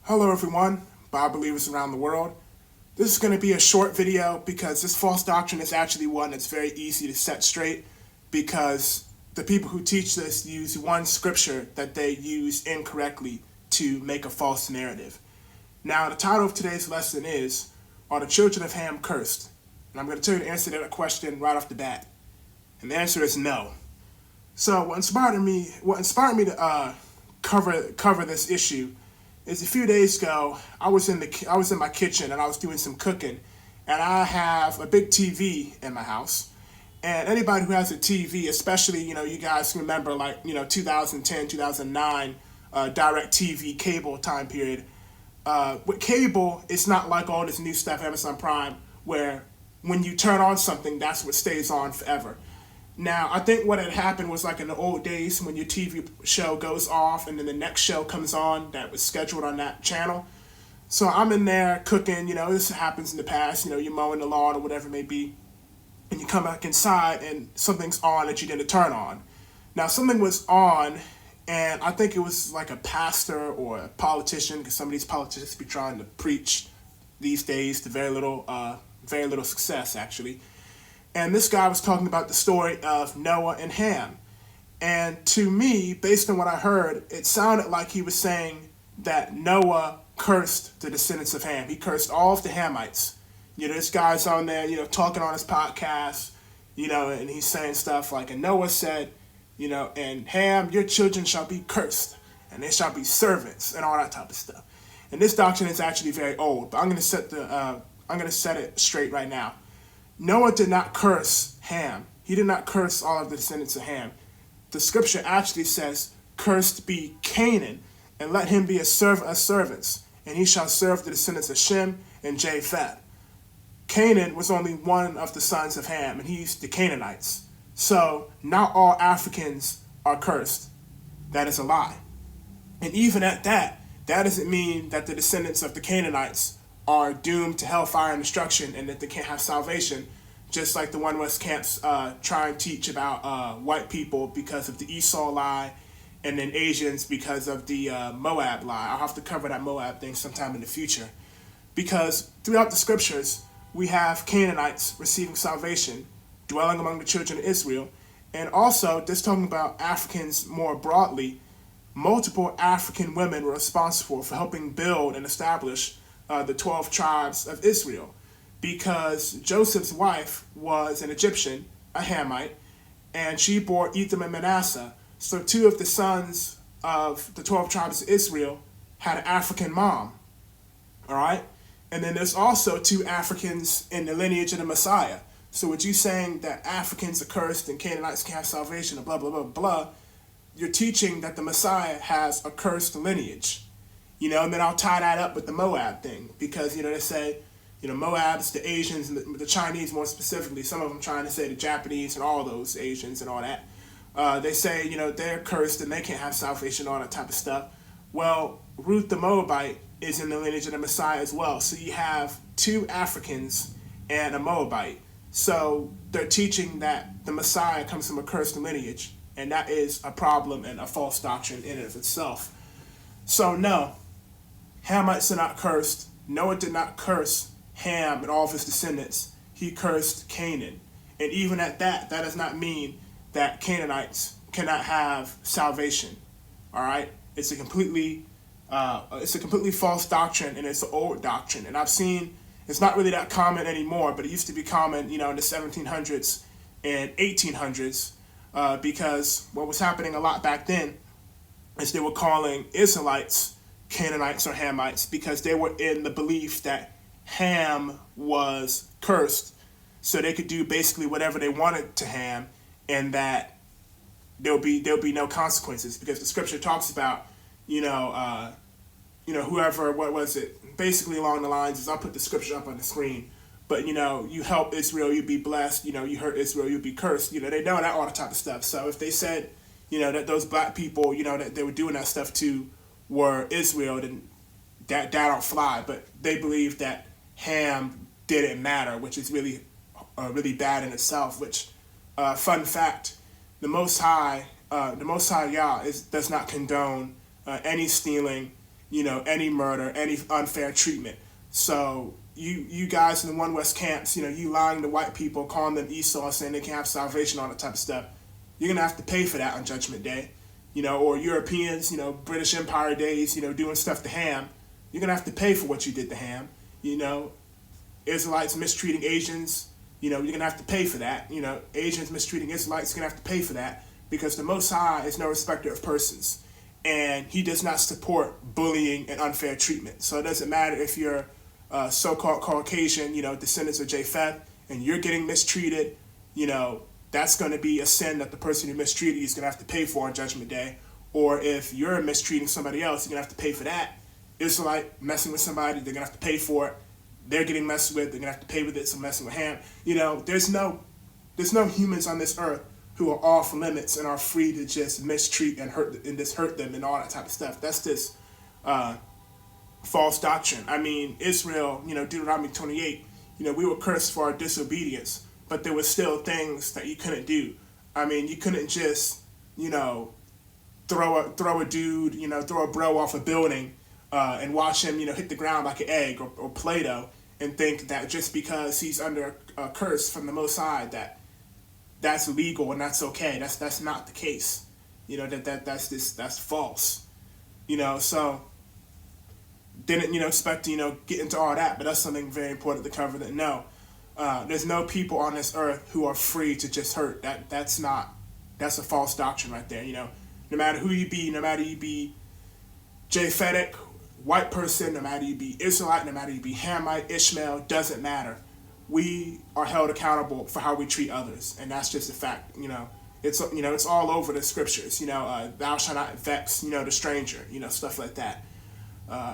Hello everyone, Bible believers around the world. This is going to be a short video because this false doctrine is actually one that's very easy to set straight because the people who teach this use one scripture that they use incorrectly to make a false narrative. Now, the title of today's lesson is, Are the Children of Ham Cursed? And I'm going to tell you the answer to that question right off the bat. And the answer is no. So what inspired me to cover this issue is a few days ago I was in my kitchen and I was doing some cooking, and I have a big TV in my house. And anybody who has a TV, especially you guys remember 2010 2009 direct TV cable time period. With cable, it's not like all this new stuff Amazon Prime where when you turn on something that's what stays on forever. Now, I think what had happened was like in the old days when your TV show goes off and then the next show comes on that was scheduled on that channel. So I'm in there cooking, this happens in the past, you're mowing the lawn or whatever it may be, and you come back inside and something's on that you didn't turn on. Now, something was on, and I think it was like a pastor or a politician, because some of these politicians be trying to preach these days to very little success, actually. And this guy was talking about the story of Noah and Ham. And to me, based on what I heard, it sounded like he was saying that Noah cursed the descendants of Ham. He cursed all of the Hamites. This guy's on there, talking on his podcast, and he's saying stuff like, and Noah said, and Ham, your children shall be cursed, and they shall be servants, and all that type of stuff. And this doctrine is actually very old, but I'm going to set it straight right now. Noah did not curse Ham. He did not curse all of the descendants of Ham. The scripture actually says, cursed be Canaan, and let him be a servant of servants, and he shall serve the descendants of Shem and Japheth. Canaan was only one of the sons of Ham, and he's the Canaanites. So, not all Africans are cursed. That is a lie. And even at that doesn't mean that the descendants of the Canaanites are doomed to hellfire and destruction and that they can't have salvation, just like the One West camps try and teach about white people because of the Esau lie, and then Asians because of the Moab lie. I'll have to cover that Moab thing sometime in the future. Because throughout the scriptures, we have Canaanites receiving salvation, dwelling among the children of Israel, and also, just talking about Africans more broadly, multiple African women were responsible for helping build and establish the 12 tribes of Israel, because Joseph's wife was an Egyptian, a Hamite, and she bore Ethan and Manasseh. So two of the sons of the 12 tribes of Israel had an African mom. All right? And then there's also two Africans in the lineage of the Messiah. So with you saying that Africans are cursed and Canaanites can't have salvation and blah, blah, blah, blah, you're teaching that the Messiah has a cursed lineage. And then I'll tie that up with the Moab thing because, they say, Moab's the Asians and the Chinese more specifically. Some of them trying to say the Japanese and all those Asians and all that. They say, they're cursed and they can't have salvation, all that type of stuff. Well, Ruth the Moabite is in the lineage of the Messiah as well. So you have two Africans and a Moabite. So they're teaching that the Messiah comes from a cursed lineage. And that is a problem and a false doctrine in and of itself. So no, Hamites are not cursed. Noah did not curse Ham and all of his descendants. He cursed Canaan. And even at that does not mean that Canaanites cannot have salvation. All right? It's a completely false doctrine, and it's an old doctrine. And I've seen it's not really that common anymore, but it used to be common, in the 1700s and 1800s, because what was happening a lot back then is they were calling Israelites Canaanites or Hamites because they were in the belief that Ham was cursed, so they could do basically whatever they wanted to Ham, and that there'll be no consequences because the scripture talks about whoever, what was it, basically along the lines is, I'll put the scripture up on the screen, but you help Israel, you be blessed, you hurt Israel, you be cursed. They know that all the type of stuff. So if they said that those black people that they were doing that stuff to were Israel, then that don't fly. But they believe that Ham didn't matter, which is really bad in itself. Which, fun fact, the Most High Yah does not condone any stealing any murder, any unfair treatment. So you guys in the One West camps, you lying to white people, calling them Esau, saying they can't have salvation, all that type of stuff. You're gonna have to pay for that on Judgment Day, or Europeans, British Empire days, doing stuff to Ham. You're gonna have to pay for what you did to Ham. Israelites mistreating Asians, you're gonna have to pay for that. Asians mistreating Israelites, you're gonna have to pay for that because the Most High is no respecter of persons, and He does not support bullying and unfair treatment. So it doesn't matter if you're so-called Caucasian, descendants of Japheth, and you're getting mistreated, that's going to be a sin that the person who mistreated you is going to have to pay for on Judgment Day. Or if you're mistreating somebody else, you're going to have to pay for that. Israelite messing with somebody, they're going to have to pay for it. They're getting messed with, they're going to have to pay with it, so messing with Ham. There's no humans on this earth who are off limits and are free to just mistreat and hurt them and all that type of stuff. That's just false doctrine. I mean, Israel, Deuteronomy 28, we were cursed for our disobedience, but there were still things that you couldn't do. I mean, you couldn't just, throw a dude, throw a bro off a building and watch him, hit the ground like an egg or Play-Doh and think that just because he's under a curse from the Most High that's legal and that's okay. That's not the case. That's false. So didn't expect to get into all that, but that's something very important to cover. That no, there's no people on this earth who are free to just hurt. That's a false doctrine right there. No matter who you be, no matter you be Japhetic, white person, no matter you be Israelite, no matter you be Hamite, Ishmael, doesn't matter. We are held accountable for how we treat others, and that's just a fact. It's all over the scriptures. Thou shalt not vex, the stranger, stuff like that.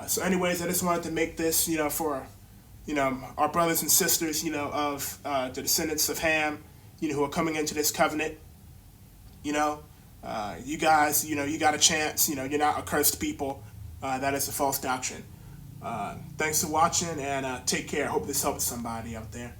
So anyways, I just wanted to make this, for, our brothers and sisters, of the descendants of Ham, who are coming into this covenant. You guys, you got a chance. You're not accursed people. That is a false doctrine. Thanks for watching, and take care. Hope this helps somebody out there.